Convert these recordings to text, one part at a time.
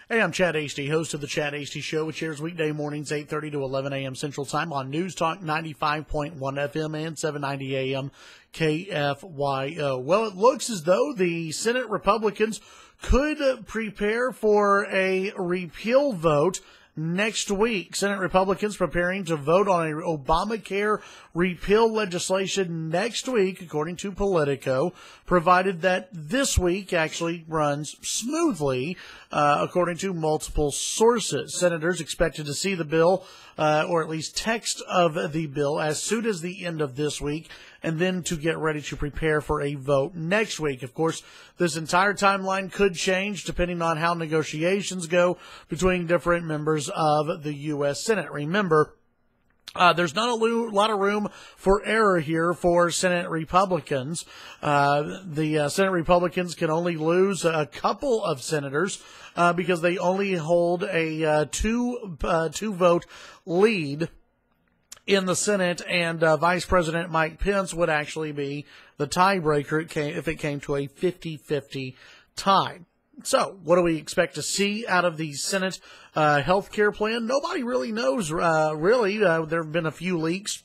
Hey, I'm Chad Hasty, host of the Chad Hasty Show, which airs weekday mornings 8:30 to 11 a.m. Central Time on NewsTalk 95.1 FM and 790 a.m. KFYO. Well, it looks as though the Senate Republicans could prepare for a repeal vote next week. Senate Republicans preparing to vote on a Obamacare repeal legislation next week, according to Politico, provided that this week actually runs smoothly, according to multiple sources. Senators expected to see the bill, or at least text of the bill, as soon as the end of this week, and then to get ready to prepare for a vote next week. Of course, this entire timeline could change depending on how negotiations go between different members of the U.S. Senate. Remember, there's not a lot of room for error here for Senate Republicans. The Senate Republicans can only lose a couple of senators because they only hold a two vote lead in the Senate, and Vice President Mike Pence would actually be the tiebreaker if it came to a 50-50 tie. So, what do we expect to see out of the Senate health care plan? Nobody really knows, really. There have been a few leaks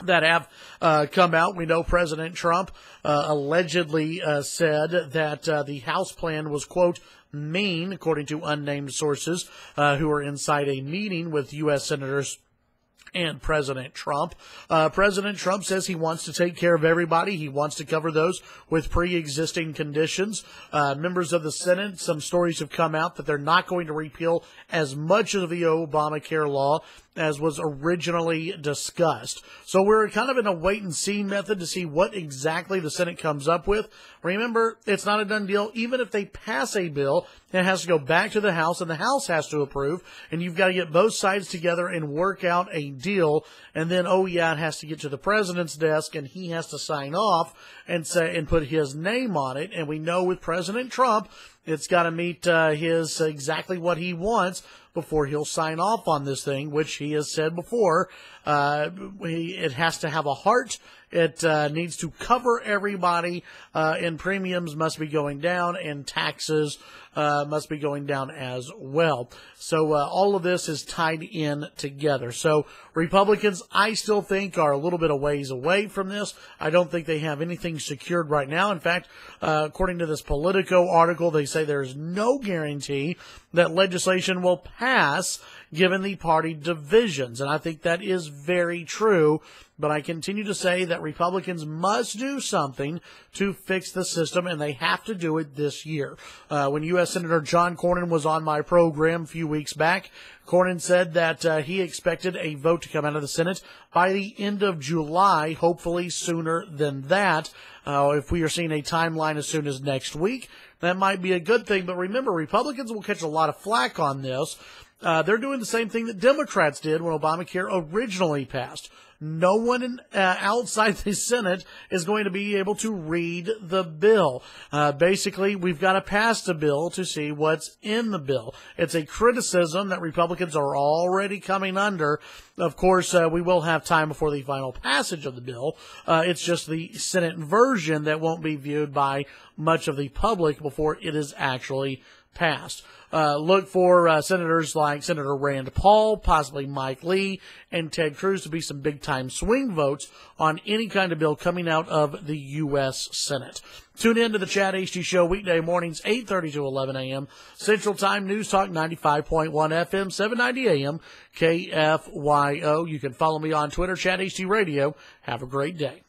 that have come out. We know President Trump allegedly said that the House plan was, quote, mean, according to unnamed sources who were inside a meeting with U.S. senators and President Trump. President Trump says he wants to take care of everybody. He wants to cover those with pre-existing conditions. Members of the Senate, some stories have come out that they're not going to repeal as much of the Obamacare law as was originally discussed. So we're kind of in a wait-and-see method to see what exactly the Senate comes up with. Remember, it's not a done deal. Even if they pass a bill, it has to go back to the House, and the House has to approve, and you've got to get both sides together and work out a deal, and then, oh yeah, it has to get to the president's desk, and he has to sign off and say and put his name on it. And we know with President Trump, it's got to meet his exactly what he wants before he'll sign off on this thing, which he has said before. It has to have a heart. It needs to cover everybody, and premiums must be going down, and taxes must be going down as well. So all of this is tied in together. So Republicans, I still think, are a little bit of ways away from this. I don't think they have anything secured right now. In fact, according to this Politico article, they say there's no guarantee that legislation will pass given the party divisions. And I think that is very true. But I continue to say that Republicans must do something to fix the system, and they have to do it this year. When U.S. Senator John Cornyn was on my program a few weeks back, Cornyn said that he expected a vote to come out of the Senate by the end of July, hopefully sooner than that. If we are seeing a timeline as soon as next week, that might be a good thing. But remember, Republicans will catch a lot of flack on this. They're doing the same thing that Democrats did when Obamacare originally passed. No one outside the Senate is going to be able to read the bill. Basically, we've got to pass the bill to see what's in the bill. It's a criticism that Republicans are already coming under. Of course, we will have time before the final passage of the bill. It's just the Senate version that won't be viewed by much of the public before it is actually passed. Look for senators like Senator Rand Paul, possibly Mike Lee, and Ted Cruz to be some big-time swing votes on any kind of bill coming out of the U.S. Senate. Tune in to the Chad Hasty Show weekday mornings, 8:30 to 11 a.m. Central Time, NewsTalk 95.1 FM, 790 a.m. KFYO. You can follow me on Twitter, Chad Hasty Radio. Have a great day.